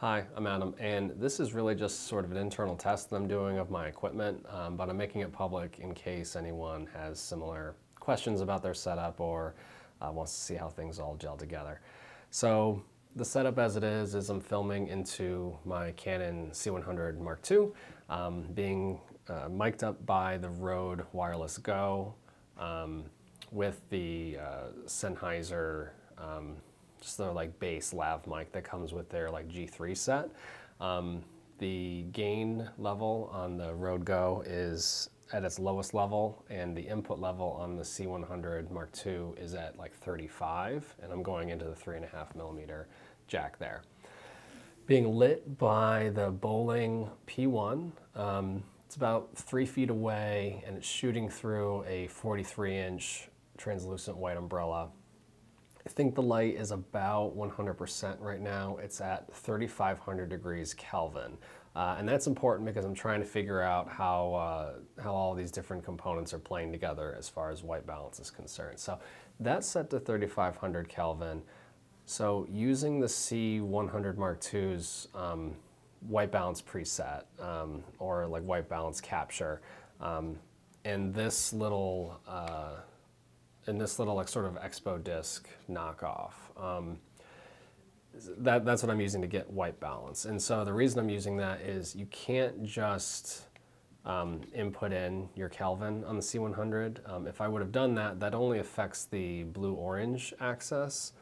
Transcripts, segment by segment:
Hi, I'm Adam, and this is really just sort of an internal test that I'm doing of my equipment, but I'm making it public in case anyone has similar questions about their setup or wants to see how things all gel together. So the setup as it is I'm filming into my Canon C100 Mark II, being mic'd up by the Rode Wireless Go with the Sennheiser just the like base lav mic that comes with their like G3 set. The gain level on the Rode Go is at its lowest level, and the input level on the C100 Mark II is at like 35, and I'm going into the 3.5mm jack there. Being lit by the Boling P1. It's about 3 feet away, and it's shooting through a 43-inch translucent white umbrella. I think the light is about 100% right now. It's at 3,500 degrees Kelvin. And that's important because I'm trying to figure out how all these different components are playing together as far as white balance is concerned. So that's set to 3,500 Kelvin. So using the C100 Mark II's white balance preset, or like white balance capture, and this little like sort of expo disc knockoff. That's what I'm using to get white balance. And so the reason I'm using that is you can't just input in your Kelvin on the C100. If I would have done that, that only affects the blue-orange axis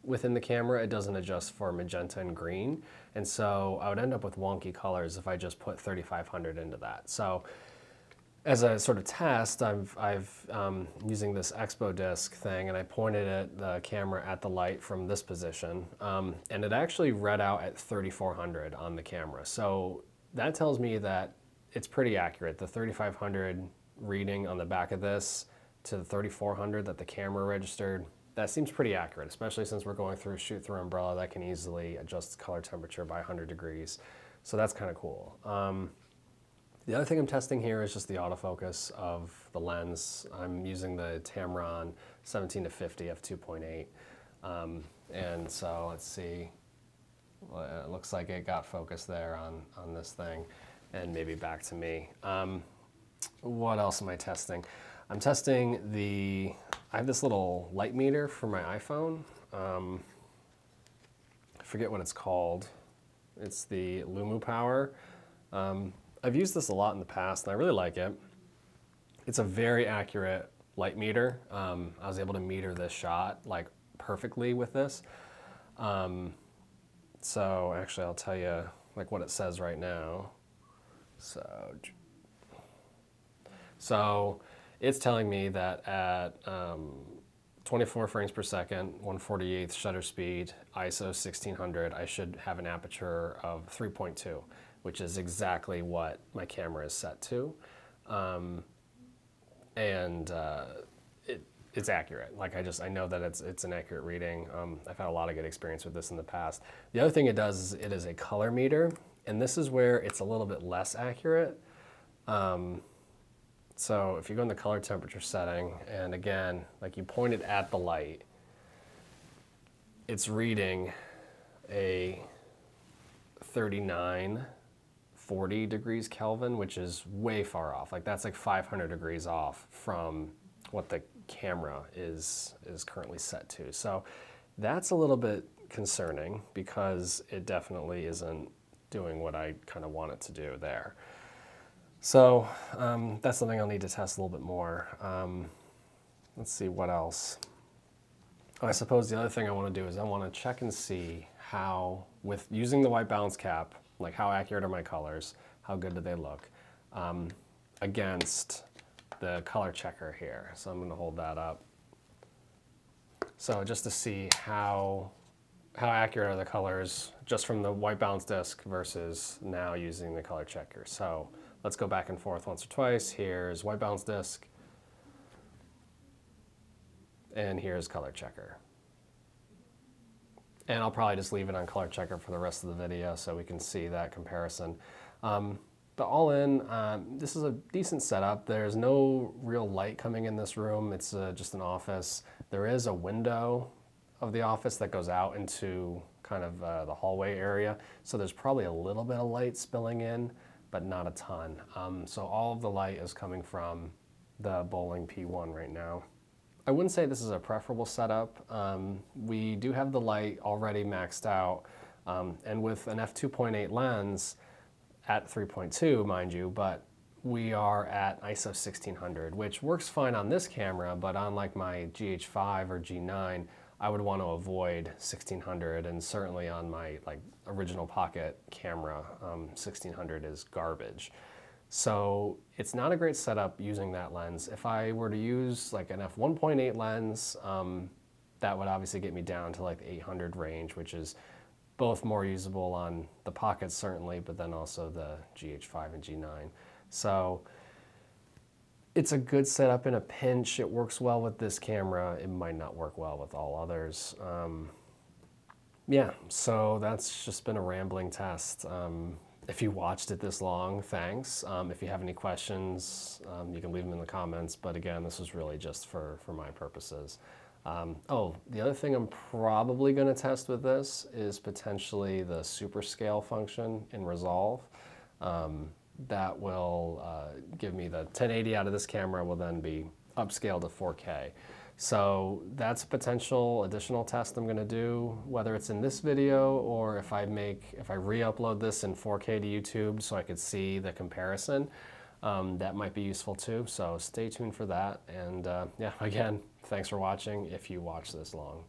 within the camera. It doesn't adjust for magenta and green. And so I would end up with wonky colors if I just put 3,500 into that. So as a sort of test, I've using this expo disc thing, and I pointed at the camera at the light from this position, and it actually read out at 3,400 on the camera. So that tells me that it's pretty accurate. The 3,500 reading on the back of this to the 3,400 that the camera registered, that seems pretty accurate, especially since we're going through a shoot-through umbrella that can easily adjust the color temperature by 100 degrees. So that's kind of cool. The other thing I'm testing here is just the autofocus of the lens. I'm using the Tamron 17-50 f2.8. And so let's see, well, it looks like it got focused there on this thing, and maybe back to me. What else am I testing? I'm testing I have this little light meter for my iPhone. I forget what it's called. It's the Lumu Power. I've used this a lot in the past, and I really like it. It's a very accurate light meter. I was able to meter this shot like perfectly with this. So actually, I'll tell you like what it says right now. So it's telling me that at 24 frames per second, 1/48 shutter speed, ISO 1600, I should have an aperture of 3.2. which is exactly what my camera is set to. It's accurate. Like I know that it's an accurate reading. I've had a lot of good experience with this in the past. The other thing it does is it is a color meter, and this is where it's a little bit less accurate. So if you go in the color temperature setting, and again, like you point it at the light, it's reading a 3940 degrees Kelvin, which is way far off. Like that's like 500 degrees off from what the camera is currently set to. So that's a little bit concerning because it definitely isn't doing what I kind of want it to do there. So that's something I'll need to test a little bit more. Let's see what else. I suppose the other thing I want to do is I want to check and see how, with using the white balance cap, like how accurate are my colors, how good do they look, against the ColorChecker here. So I'm going to hold that up. So just to see how accurate are the colors just from the white balance disc versus now using the ColorChecker. So let's go back and forth once or twice. Here's white balance disc, and here's ColorChecker. And I'll probably just leave it on ColorChecker for the rest of the video so we can see that comparison. But all in, this is a decent setup. There's no real light coming in this room. It's just an office. There is a window of the office that goes out into kind of the hallway area. So there's probably a little bit of light spilling in, but not a ton. So all of the light is coming from the Boling P1 right now. I wouldn't say this is a preferable setup. We do have the light already maxed out, and with an f2.8 lens at 3.2, mind you, but we are at ISO 1600, which works fine on this camera, but on like my GH5 or G9, I would want to avoid 1600, and certainly on my like original pocket camera, 1600 is garbage. So it's not a great setup using that lens. If I were to use like an f1.8 lens, that would obviously get me down to like the 800 range, which is both more usable on the pockets certainly, but then also the GH5 and G9. So it's a good setup in a pinch. It works well with this camera. It might not work well with all others. Yeah, so that's just been a rambling test. If you watched it this long, thanks. If you have any questions, you can leave them in the comments. But again, this was really just for my purposes. Oh, the other thing I'm probably going to test with this is potentially the super scale function in Resolve. That will give me the 1080 out of this camera will then be upscaled to 4K. So that's a potential additional test I'm going to do, whether it's in this video or if I re-upload this in 4K to YouTube so I could see the comparison. That might be useful too. So stay tuned for that. And yeah, again, thanks for watching if you watch this long.